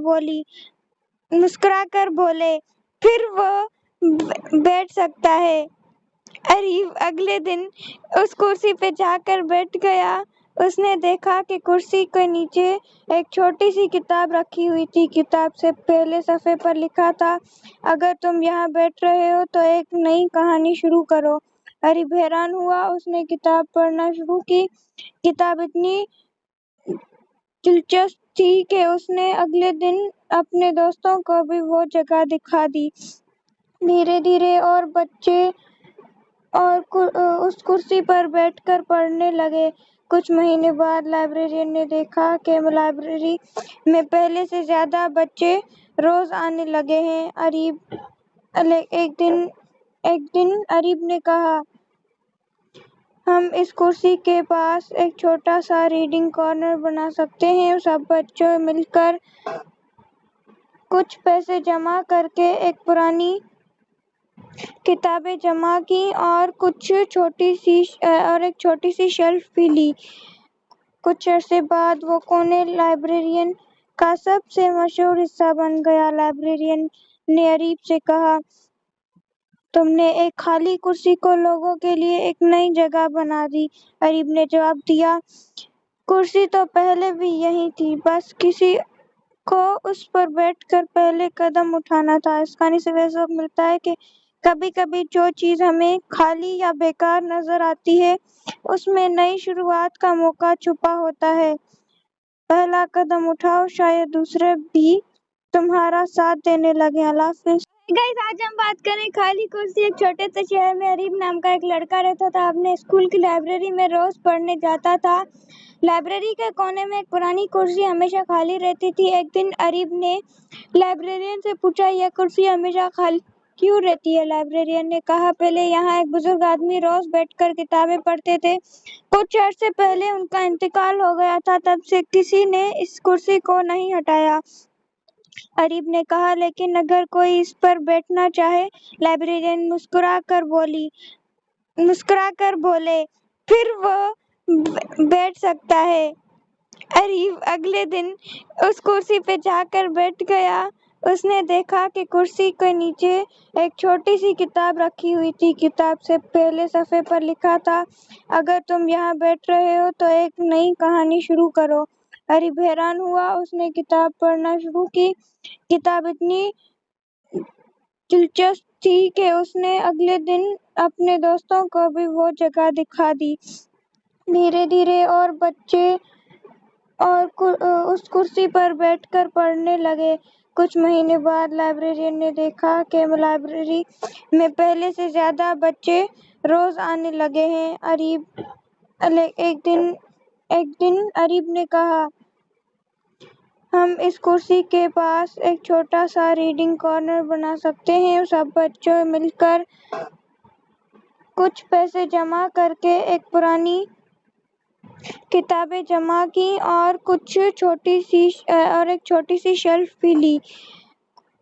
J: बोले, फिर वो बैठ सकता है। अरीब अगले दिन उस कुर्सी पे जाकर बैठ गया। उसने देखा कि कुर्सी के नीचे एक छोटी सी किताब रखी हुई थी। किताब से पहले सफ़े पर लिखा था, अगर तुम यहाँ बैठ रहे हो तो एक नई कहानी शुरू करो। अरीब हैरान हुआ। उसने किताब पढ़ना शुरू की। किताब इतनी दिलचस्प थी कि उसने अगले दिन अपने दोस्तों को भी वो जगह दिखा दी। धीरे धीरे और बच्चे उस कुर्सी पर बैठकर पढ़ने लगे। कुछ महीने बाद लाइब्रेरियन ने देखा कि लाइब्रेरी में पहले से ज्यादा बच्चे रोज आने लगे हैं। एक दिन अरीब ने कहा, हम इस कुर्सी के पास एक छोटा सा रीडिंग कॉर्नर बना सकते हैं। सब बच्चों मिलकर कुछ पैसे जमा करके एक पुरानी किताबें जमा की और एक छोटी सी शेल्फ भी ली। कुछ अरसे बाद वो कोने लाइब्रेरियन का सबसे मशहूर हिस्सा बन गया। लाइब्रेरियन ने अरीब से कहा, तुमने एक खाली कुर्सी को लोगों के लिए एक नई जगह बना दी। अरीब ने जवाब दिया, कुर्सी तो पहले भी यही थी, बस किसी को उस पर बैठकर पहले कदम उठाना था। इस कहानी से वह सबक मिलता है कि कभी-कभी जो चीज हमें खाली या बेकार नजर आती है, उसमें नई शुरुआत का मौका छुपा होता है। पहला कदम उठाओ, शायद दूसरे भी तुम्हारा साथ देने लगे। अल्लाह हाफिज। गाइस, आज हम बात करें खाली कुर्सी। एक छोटे से शहर में अरीब नाम का एक लड़का रहता था। अपने स्कूल की लाइब्रेरी में रोज पढ़ने जाता था। लाइब्रेरी के कोने में एक पुरानी कुर्सी हमेशा खाली रहती थी। एक दिन अरीब ने लाइब्रेरियन से पूछा, यह कुर्सी हमेशा खाली क्यों रहती है? लाइब्रेरियन ने कहा, पहले यहाँ एक बुजुर्ग आदमी रोज बैठकर किताबें पढ़ते थे। कुछ अर्से पहले उनका इंतकाल हो गया था, तब से किसी ने इस कुर्सी को नहीं हटाया। अरीब ने कहा, लेकिन अगर कोई इस पर बैठना चाहे? लाइब्रेरियन मुस्कुराकर बोले, फिर वो बैठ सकता है। अरीब अगले दिन उस कुर्सी पे जाकर बैठ गया। उसने देखा कि कुर्सी के नीचे एक छोटी सी किताब रखी हुई थी। किताब से पहले सफ़े पर लिखा था, अगर तुम यहाँ बैठ रहे हो तो एक नई कहानी शुरू करो। अरीब हैरान हुआ। उसने किताब पढ़ना शुरू की। किताब इतनी दिलचस्प थी कि उसने अगले दिन अपने दोस्तों को भी वो जगह दिखा दी। धीरे धीरे और बच्चे उस कुर्सी पर बैठकर पढ़ने लगे। कुछ महीने बाद लाइब्रेरियन ने देखा कि लाइब्रेरी में पहले से ज्यादा बच्चे रोज आने लगे हैं। एक दिन अरीब ने कहा, हम इस कुर्सी के पास एक छोटा सा रीडिंग कॉर्नर बना सकते हैं। सब बच्चों मिलकर कुछ पैसे जमा करके एक पुरानी किताबें जमा की और एक छोटी सी शेल्फ भी ली।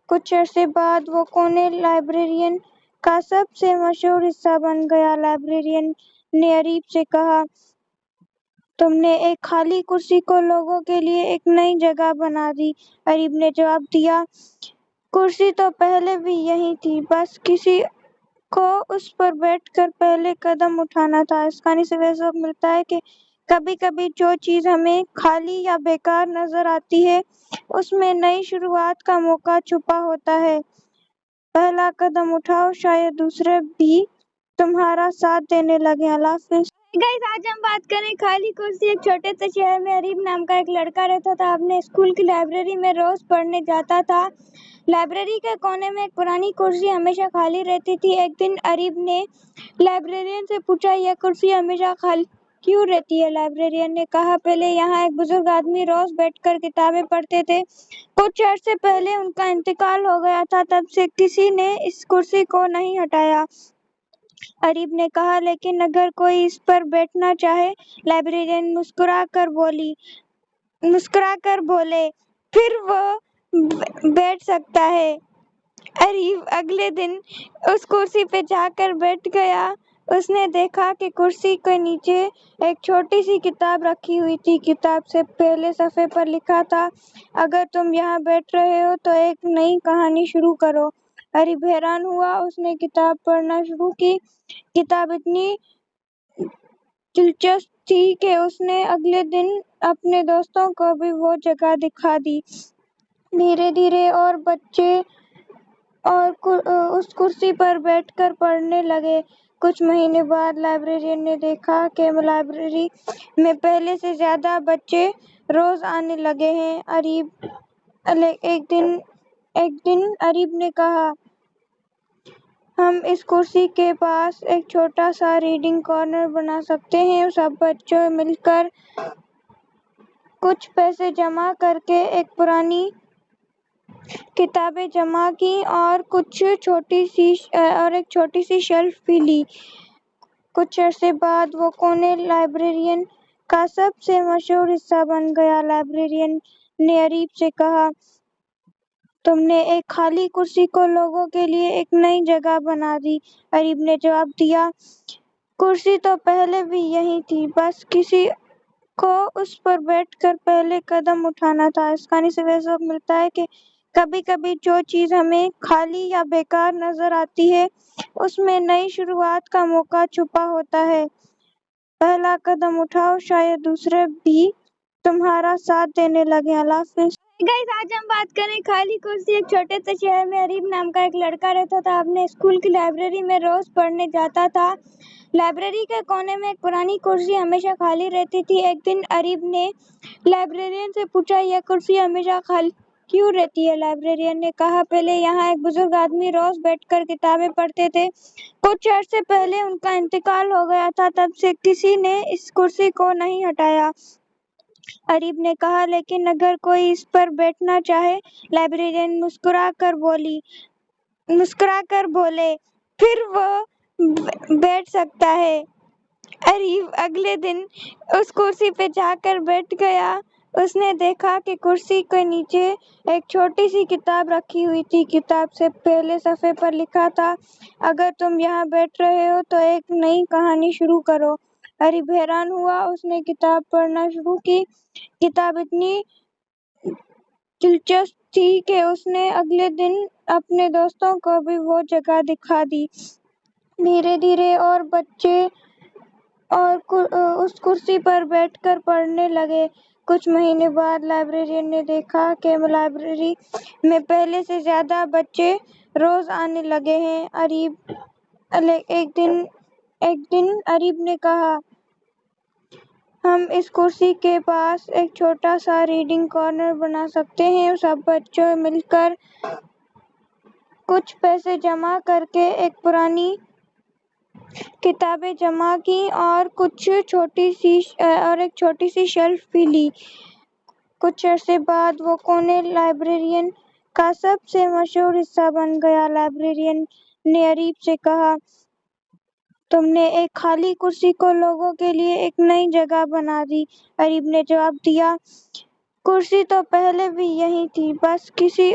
J: कुछ अरसे बाद वो कोने लाइब्रेरियन का सबसे मशहूर हिस्सा बन गया। लाइब्रेरियन ने अरीब से कहा, तुमने एक खाली कुर्सी को लोगों के लिए एक नई जगह बना दी। अरीब ने जवाब दिया, कुर्सी तो पहले भी यही थी, बस किसी को उस पर बैठकर पहले कदम उठाना था। इस कहानी से वह सबक मिलता है कि कभी-कभी जो चीज हमें खाली या बेकार नजर आती है, उसमें नई शुरुआत का मौका छुपा होता है। पहला कदम उठाओ, शायद दूसरे भी तुम्हारा साथ देने लगे। अल्लाह हाफिज। गाइस आज हम बात करें खाली कुर्सी। एक छोटे से शहर में अरीब नाम का एक लड़का रहता था। अपने स्कूल की लाइब्रेरी में रोज पढ़ने जाता था। लाइब्रेरी के कोने में एक पुरानी कुर्सी हमेशा खाली रहती थी। एक दिन अरीब ने लाइब्रेरियन से पूछा, यह कुर्सी हमेशा खाली क्यों रहती है? लाइब्रेरियन ने कहा, पहले यहाँ एक बुजुर्ग आदमी रोज बैठकर किताबें पढ़ते थे। कुछ अर्से पहले उनका इंतकाल हो गया था, तब से किसी ने इस कुर्सी को नहीं हटाया। अरीब ने कहा, लेकिन अगर कोई इस पर बैठना चाहे? लाइब्रेरियन मुस्कुराकर बोले, फिर वो बैठ सकता है। अरीब अगले दिन उस कुर्सी पे जाकर बैठ गया। उसने देखा कि कुर्सी के नीचे एक छोटी सी किताब रखी हुई थी। किताब से पहले सफ़े पर लिखा था, अगर तुम यहाँ बैठ रहे हो तो एक नई कहानी शुरू करो। अरीब हैरान हुआ। उसने किताब पढ़ना शुरू की। किताब इतनी दिलचस्प थी कि उसने अगले दिन अपने दोस्तों को भी वो जगह दिखा दी। धीरे धीरे और बच्चे उस कुर्सी पर बैठकर पढ़ने लगे। कुछ महीने बाद लाइब्रेरियन ने देखा कि लाइब्रेरी में पहले से ज्यादा बच्चे रोज आने लगे हैं। एक दिन अरीब ने कहा, हम इस कुर्सी के पास एक छोटा सा रीडिंग कॉर्नर बना सकते हैं। सब बच्चों मिलकर कुछ पैसे जमा करके एक पुरानी किताबें जमा की और एक छोटी सी शेल्फ भी ली। कुछ अरसे बाद वो कोने लाइब्रेरियन का सबसे मशहूर हिस्सा बन गया। लाइब्रेरियन ने अरीब से कहा, तुमने एक खाली कुर्सी को लोगों के लिए एक नई जगह बना दी। अरीब ने जवाब दिया, कुर्सी तो पहले भी यही थी, बस किसी को उस पर बैठकर पहले कदम उठाना था। इस कहानी से वह सबक मिलता है कि कभी कभी जो चीज हमें खाली या बेकार नजर आती है, उसमें नई शुरुआत का मौका छुपा होता है। पहला कदम उठाओ, शायद दूसरे भी तुम्हारा साथ देने लगे। अल्लाह हाफिज। गाइस आज हम बात करें खाली कुर्सी। एक छोटे से शहर में अरीब नाम का एक लड़का रहता था। अपने स्कूल की लाइब्रेरी में रोज पढ़ने जाता था। लाइब्रेरी के कोने में एक पुरानी कुर्सी हमेशा खाली रहती थी। एक दिन अरीब ने लाइब्रेरियन से पूछा, यह कुर्सी हमेशा खाली क्यों रहती है? लाइब्रेरियन ने कहा, पहले यहाँ एक बुजुर्ग आदमी रोज बैठकर किताबें पढ़ते थे। कुछ अर्से पहले उनका इंतकाल हो गया था, तब से किसी ने इस कुर्सी को नहीं हटाया। अरीब ने कहा, लेकिन अगर कोई इस पर बैठना चाहे? लाइब्रेरियन मुस्कुराकर बोले, फिर वो बैठ सकता है। अरीब अगले दिन उस कुर्सी पे जाकर बैठ गया। उसने देखा कि कुर्सी के नीचे एक छोटी सी किताब रखी हुई थी। किताब से पहले सफ़े पर लिखा था, अगर तुम यहाँ बैठ रहे हो तो एक नई कहानी शुरू करो। अरीब हैरान हुआ। उसने किताब पढ़ना शुरू की। किताब इतनी दिलचस्प थी कि उसने अगले दिन अपने दोस्तों को भी वो जगह दिखा दी। धीरे धीरे और बच्चे उस कुर्सी पर बैठकर पढ़ने लगे। कुछ महीने बाद लाइब्रेरियन ने देखा कि लाइब्रेरी में पहले से ज्यादा बच्चे रोज आने लगे हैं। एक दिन अरीब ने कहा, हम इस कुर्सी के पास एक छोटा सा रीडिंग कॉर्नर बना सकते हैं। सब बच्चों मिलकर कुछ पैसे जमा करके एक पुरानी किताबें जमा की और एक छोटी सी शेल्फ भी ली। कुछ अरसे बाद वो कोने लाइब्रेरियन का सबसे मशहूर हिस्सा बन गया। लाइब्रेरियन ने अरीब से कहा, तुमने एक खाली कुर्सी को लोगों के लिए एक नई जगह बना दी। अरीब ने जवाब दिया, कुर्सी तो पहले भी यही थी, बस किसी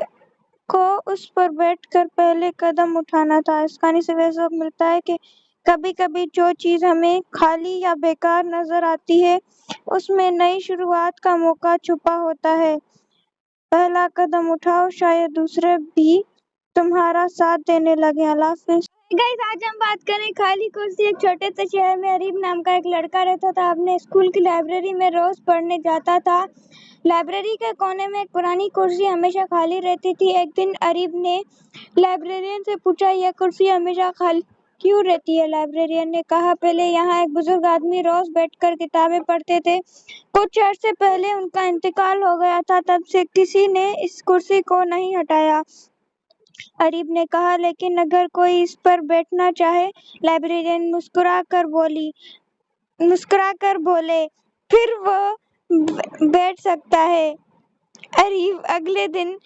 J: को उस पर बैठकर पहले कदम उठाना था। इस कहानी से वह सबक मिलता है कि कभी कभी जो चीज हमें खाली या बेकार नजर आती है, उसमें नई शुरुआत का मौका छुपा होता है। पहला कदम उठाओ, शायद दूसरे भी तुम्हारा साथ देने लगे। अल्लाह हाफिज। गाइस आज हम बात करें खाली कुर्सी। एक छोटे से शहर में अरीब नाम का एक लड़का रहता था। अपने स्कूल की लाइब्रेरी में रोज पढ़ने जाता था। लाइब्रेरी के कोने में एक पुरानी कुर्सी हमेशा खाली रहती थी। एक दिन अरीब ने लाइब्रेरियन से पूछा, यह कुर्सी हमेशा खाली क्यों रहती है? लाइब्रेरियन ने कहा, पहले यहाँ एक बुजुर्ग आदमी रोज बैठकर किताबें पढ़ते थे। कुछ अरसे पहले उनका इंतकाल हो गया था, तब से किसी ने इस कुर्सी को नहीं हटाया। अरीब ने कहा, लेकिन अगर कोई इस पर बैठना चाहे। लाइब्रेरियन मुस्कुराकर बोले, फिर वो बैठ सकता है। अरीब अगले दिन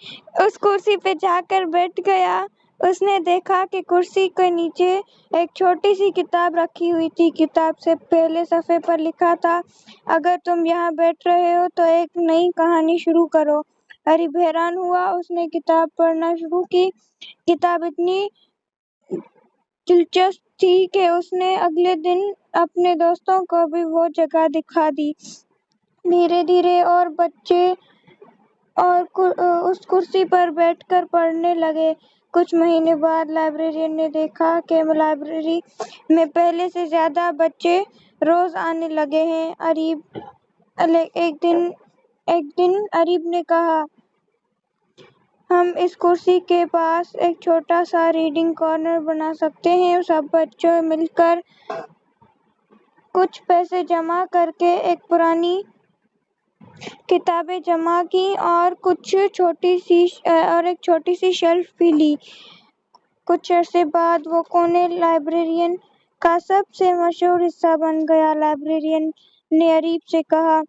J: उस कुर्सी पे जाकर बैठ गया। उसने देखा कि कुर्सी के नीचे एक छोटी सी किताब रखी हुई थी। किताब से पहले सफ़े पर लिखा था, अगर तुम यहाँ बैठ रहे हो तो एक नई कहानी शुरू करो। अरीब हैरान हुआ। उसने किताब पढ़ना शुरू की। किताब इतनी दिलचस्प थी कि उसने अगले दिन अपने दोस्तों को भी वो जगह दिखा दी। धीरे धीरे और बच्चे उस कुर्सी पर बैठकर पढ़ने लगे। कुछ महीने बाद लाइब्रेरियन ने देखा कि लाइब्रेरी में पहले से ज्यादा बच्चे रोज आने लगे हैं। एक दिन अरीब ने कहा, हम इस कुर्सी के पास एक छोटा सा रीडिंग कॉर्नर बना सकते हैं। सब बच्चों मिलकर कुछ पैसे जमा करके एक पुरानी किताबें जमा की और एक छोटी सी शेल्फ भी ली। कुछ अरसे बाद वो कोने लाइब्रेरियन का सबसे मशहूर हिस्सा बन गया। लाइब्रेरियन ने अरीब से कहा,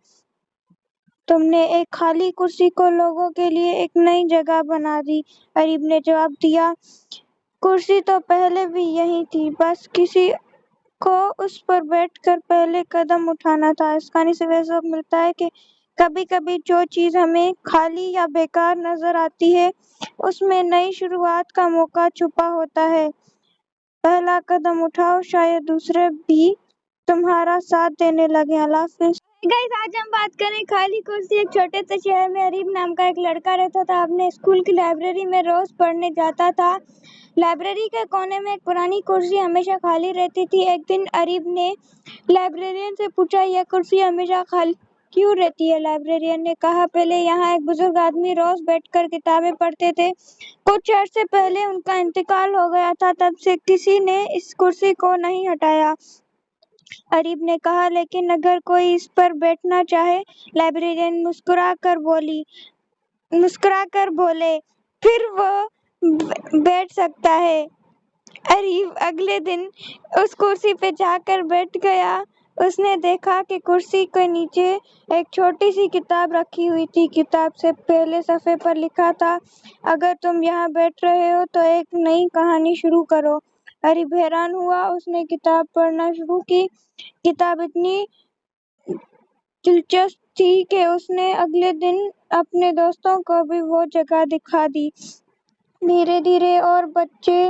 J: तुमने एक खाली कुर्सी को लोगों के लिए एक नई जगह बना दी। अरीब ने जवाब दिया, कुर्सी तो पहले भी यही थी, बस किसी को उस पर बैठकर पहले कदम उठाना था। इस कहानी से वह सबक मिलता है कि कभी कभी जो चीज हमें खाली या बेकार नजर आती है, उसमें नई शुरुआत का मौका छुपा होता है। पहला कदम उठाओ, शायद दूसरे भी तुम्हारा साथ देने लगे। अल्लाह हाफिज। गाइस, आज हम बात करें खाली कुर्सी। एक छोटे से शहर में अरीब नाम का एक लड़का रहता था। अपने स्कूल की लाइब्रेरी में रोज पढ़ने जाता था। लाइब्रेरी के कोने में एक पुरानी कुर्सी हमेशा खाली रहती थी। एक दिन अरीब ने लाइब्रेरियन से पूछा, यह कुर्सी हमेशा खाली क्यों रहती है? लाइब्रेरियन ने कहा, पहले यहाँ एक बुजुर्ग आदमी रोज बैठकर किताबें पढ़ते थे। कुछ अरसे पहले उनका इंतकाल हो गया था, तब से किसी ने इस कुर्सी को नहीं हटाया। अरीब ने कहा, लेकिन अगर कोई इस पर बैठना चाहे। लाइब्रेरियन मुस्कुराकर बोले, फिर वो बैठ सकता है। अरीब अगले दिन उस कुर्सी पे जाकर बैठ गया। उसने देखा कि कुर्सी के नीचे एक छोटी सी किताब रखी हुई थी। किताब से पहले सफ़े पर लिखा था, अगर तुम यहाँ बैठ रहे हो तो एक नई कहानी शुरू करो। अरीब हैरान हुआ। उसने किताब पढ़ना शुरू की। किताब इतनी दिलचस्प थी कि उसने अगले दिन अपने दोस्तों को भी वो जगह दिखा दी। धीरे धीरे और बच्चे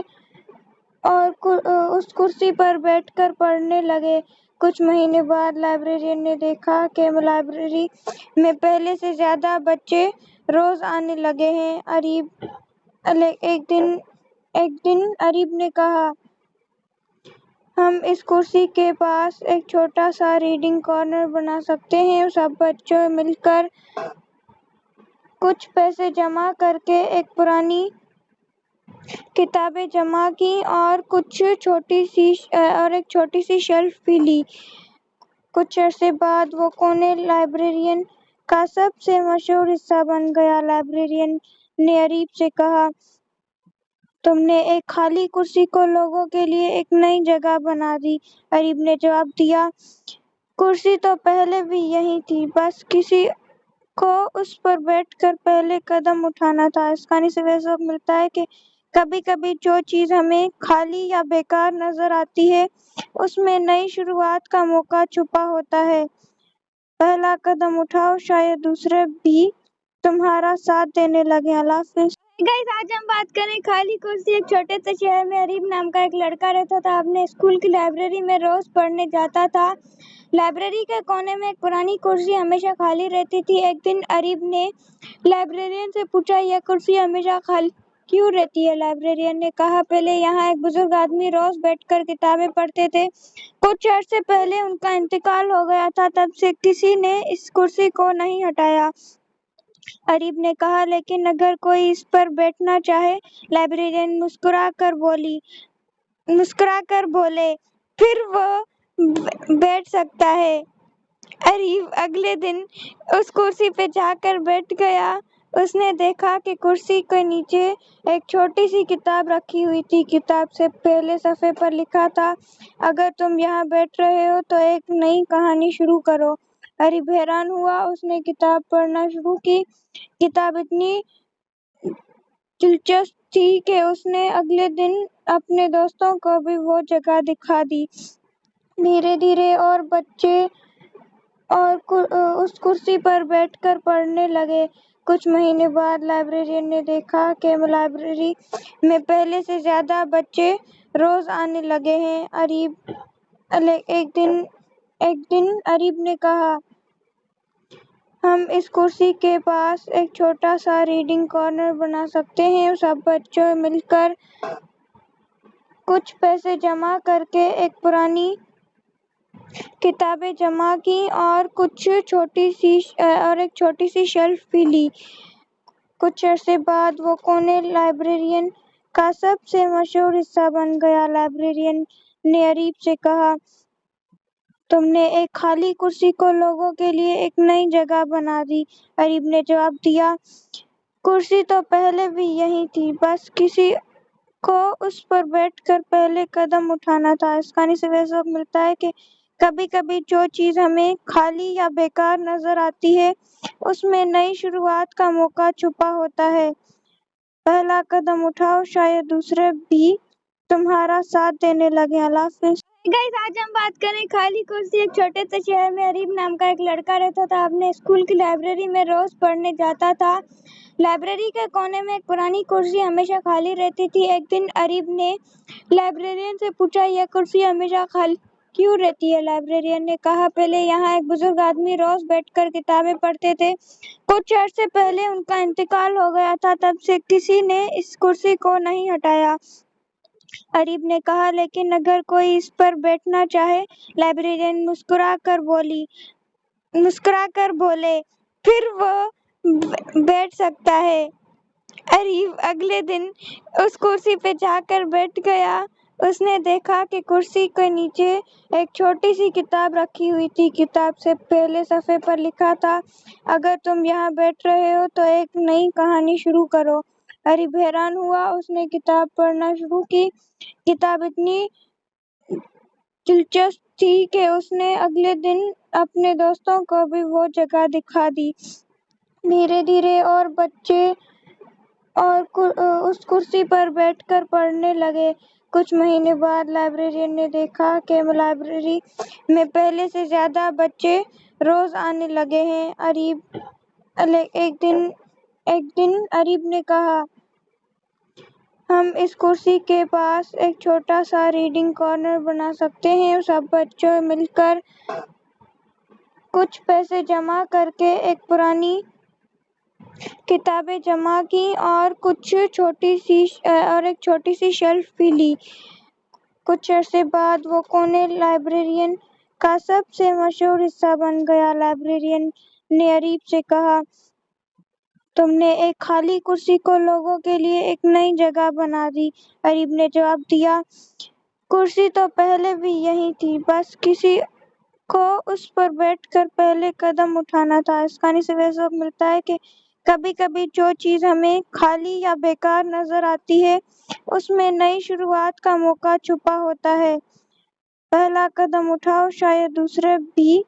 J: उस कुर्सी पर बैठकर पढ़ने लगे। कुछ महीने बाद लाइब्रेरियन ने देखा कि लाइब्रेरी में पहले से ज्यादा बच्चे रोज आने लगे हैं। एक दिन अरीब ने कहा, हम इस कुर्सी के पास एक छोटा सा रीडिंग कॉर्नर बना सकते हैं। सब बच्चों मिलकर कुछ पैसे जमा करके एक पुरानी किताबें जमा की और एक छोटी सी शेल्फ भी ली। कुछ अरसे बाद वो कोने लाइब्रेरियन का सबसे मशहूर हिस्सा बन गया। लाइब्रेरियन ने अरीब से कहा, तुमने एक खाली कुर्सी को लोगों के लिए एक नई जगह बना दी। अरीब ने जवाब दिया, कुर्सी तो पहले भी यही थी, बस किसी को उस पर बैठकर पहले कदम उठाना था। इस कहानी से वह सबक मिलता है कि कभी कभी जो चीज हमें खाली या बेकार नजर आती है, उसमें नई शुरुआत का मौका छुपा होता है। पहला कदम उठाओ, शायद दूसरे भी तुम्हारा साथ देने लगे। अल्लाह हाफिज। गाइस, आज हम बात करें खाली कुर्सी। एक छोटे से शहर में अरीब नाम का एक लड़का रहता था। अपने स्कूल की लाइब्रेरी में रोज पढ़ने जाता था। लाइब्रेरी के कोने में एक पुरानी कुर्सी हमेशा खाली रहती थी। एक दिन अरीब ने लाइब्रेरियन से पूछा, यह कुर्सी हमेशा खाली क्यों रहती है? लाइब्रेरियन ने कहा, पहले यहाँ एक बुजुर्ग आदमी रोज बैठकर किताबें पढ़ते थे। कुछ अरसे पहले उनका इंतकाल हो गया था, तब से किसी ने इस कुर्सी को नहीं हटाया। अरीब ने कहा, लेकिन अगर कोई इस पर बैठना चाहे। लाइब्रेरियन मुस्कुराकर मुस्कुराकर बोले, फिर वो बैठ सकता है। अरीब अगले दिन उस कुर्सी पे जाकर बैठ गया। उसने देखा कि कुर्सी के नीचे एक छोटी सी किताब रखी हुई थी। किताब से पहले सफ़े पर लिखा था, अगर तुम यहाँ बैठ रहे हो तो एक नई कहानी शुरू करो। अरीब हैरान हुआ। उसने किताब पढ़ना शुरू की। किताब इतनी दिलचस्प थी कि उसने अगले दिन अपने दोस्तों को भी वो जगह दिखा दी। धीरे धीरे और बच्चे उस कुर्सी पर बैठकर पढ़ने लगे। कुछ महीने बाद लाइब्रेरियन ने देखा कि लाइब्रेरी में पहले से ज्यादा बच्चे रोज आने लगे हैं। एक दिन अरीब ने कहा, हम इस कुर्सी के पास एक छोटा सा रीडिंग कॉर्नर बना सकते हैं। सब बच्चों मिलकर कुछ पैसे जमा करके एक पुरानी किताबें जमा की और एक छोटी सी शेल्फ भी ली। कुछ अरसे बाद वो कोने लाइब्रेरियन का सबसे मशहूर हिस्सा बन गया। लाइब्रेरियन ने अरीब से कहा, तुमने एक खाली कुर्सी को लोगों के लिए एक नई जगह बना दी। अरीब ने जवाब दिया, कुर्सी तो पहले भी यही थी, बस किसी को उस पर बैठकर पहले कदम उठाना था। इस कहानी से वह सबक मिलता है कि कभी-कभी जो चीज हमें खाली या बेकार नजर आती है, उसमें नई शुरुआत का मौका छुपा होता है। पहला कदम उठाओ, शायद दूसरे भी तुम्हारा साथ देने लगे। अल्लाह हाफिज। गाइस, आज हम बात करें खाली कुर्सी। एक छोटे से शहर में अरीब नाम का एक लड़का रहता था। अपने स्कूल की लाइब्रेरी में रोज पढ़ने जाता था। लाइब्रेरी के कोने में एक पुरानी कुर्सी हमेशा खाली रहती थी। एक दिन अरीब ने लाइब्रेरियन से पूछा, यह कुर्सी हमेशा खाली क्यों रहती है? लाइब्रेरियन ने कहा, पहले यहाँ एक बुजुर्ग आदमी रोज बैठकर किताबें पढ़ते थे। कुछ अर्से पहले उनका इंतकाल हो गया था, तब से किसी ने इस कुर्सी को नहीं हटाया। अरीब ने कहा, लेकिन अगर कोई इस पर बैठना चाहे? लाइब्रेरियन मुस्कुराकर बोले, फिर वो बैठ सकता है। अरीब अगले दिन उस कुर्सी पे जाकर बैठ गया। उसने देखा कि कुर्सी के नीचे एक छोटी सी किताब रखी हुई थी। किताब से पहले सफ़े पर लिखा था, अगर तुम यहाँ बैठ रहे हो तो एक नई कहानी शुरू करो। अरीब हैरान हुआ। उसने किताब पढ़ना शुरू की। किताब इतनी दिलचस्प थी कि उसने अगले दिन अपने दोस्तों को भी वो जगह दिखा दी। धीरे धीरे और बच्चे उस कुर्सी पर बैठकर पढ़ने लगे। कुछ महीने बाद लाइब्रेरियन ने देखा कि लाइब्रेरी में पहले से ज्यादा बच्चे रोज आने लगे हैं। एक दिन अरीब ने कहा, हम इस कुर्सी के पास एक छोटा सा रीडिंग कॉर्नर बना सकते हैं। सब बच्चों मिलकर कुछ पैसे जमा करके एक पुरानी किताबें जमा की और एक छोटी सी शेल्फ भी ली। कुछ अरसे बाद वो कोने लाइब्रेरियन का सबसे मशहूर हिस्सा बन गया। लाइब्रेरियन ने अरीब से कहा, तुमने एक खाली कुर्सी को लोगों के लिए एक नई जगह बना दी। अरीब ने जवाब दिया, कुर्सी तो पहले भी यही थी, बस किसी को उस पर बैठकर पहले कदम उठाना था। इस कहानी से वह सबक मिलता है कि कभी-कभी जो चीज हमें खाली या बेकार नजर आती है, उसमें नई शुरुआत का मौका छुपा होता है। पहला कदम उठाओ, शायद दूसरे भी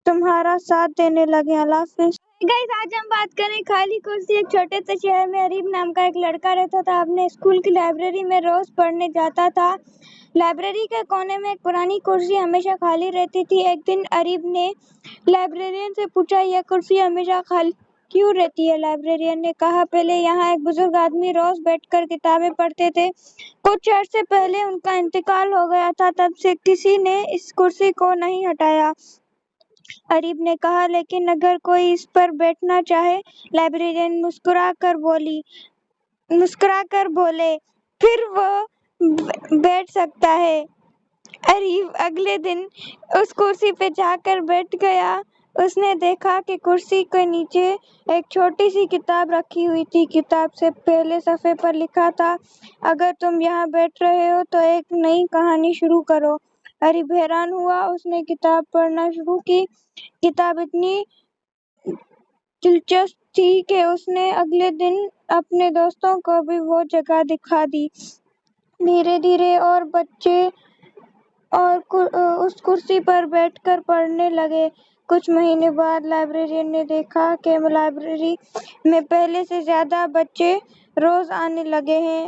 J: तुम्हारा साथ देने लगे। अल्लाह हाफिज। गाइस, आज हम बात करें खाली कुर्सी। एक छोटे से शहर में अरीब नाम का एक लड़का रहता था। अपने स्कूल की लाइब्रेरी में रोज पढ़ने जाता था। लाइब्रेरी के कोने में एक पुरानी कुर्सी हमेशा खाली रहती थी। एक दिन अरीब ने लाइब्रेरियन से पूछा, यह कुर्सी हमेशा खाली क्यों रहती है? लाइब्रेरियन ने कहा, पहले यहाँ एक बुजुर्ग आदमी रोज बैठकर किताबें पढ़ते थे। कुछ अर्से पहले उनका इंतकाल हो गया था, तब से किसी ने इस कुर्सी को नहीं हटाया। अरीब ने कहा, लेकिन अगर कोई इस पर बैठना चाहे? लाइब्रेरियन मुस्कुराकर बोले, फिर वो बैठ सकता है। अरीब अगले दिन उस कुर्सी पे जाकर बैठ गया। اس نے دیکھا کہ کرسی کے نیچے ایک چھوٹی سی کتاب رکھی ہوئی تھی۔ کتاب سے پہلے صفحے پر لکھا تھا، اگر تم یہاں بیٹھ رہے ہو تو ایک نئی کہانی شروع کرو۔ اریب حیران ہوا۔ اس نے کتاب پڑھنا شروع کی۔ کتاب اتنی دلچسپ تھی کہ اس نے اگلے دن اپنے دوستوں کو بھی وہ جگہ دکھا دی۔ دھیرے دھیرے اور بچے اس کرسی پر بیٹھ کر پڑھنے لگے۔ کچھ مہینے بعد لائبریرین نے دیکھا کہ لائبریری میں پہلے سے زیادہ بچے روز آنے لگے ہیں۔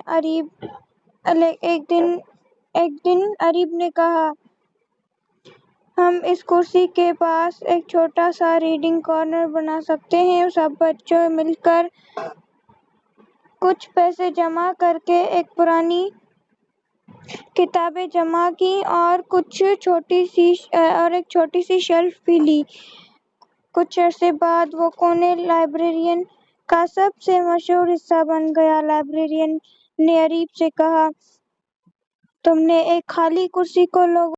J: ایک دن اریب نے کہا، ہم اس کرسی کے پاس ایک چھوٹا سا ریڈنگ کارنر بنا سکتے ہیں۔ سب بچوں مل کر کچھ پیسے جمع کر کے ایک پرانی کتابیں جمع کی اور ایک چھوٹی سی شیلف بھی لی۔ کچھ عرصے بعد وہ کونے لائبریرین کا سب سے مشہور حصہ بن گیا۔ لائبریرین نے اریب سے کہا، تم نے ایک خالی کرسی کو لوگوں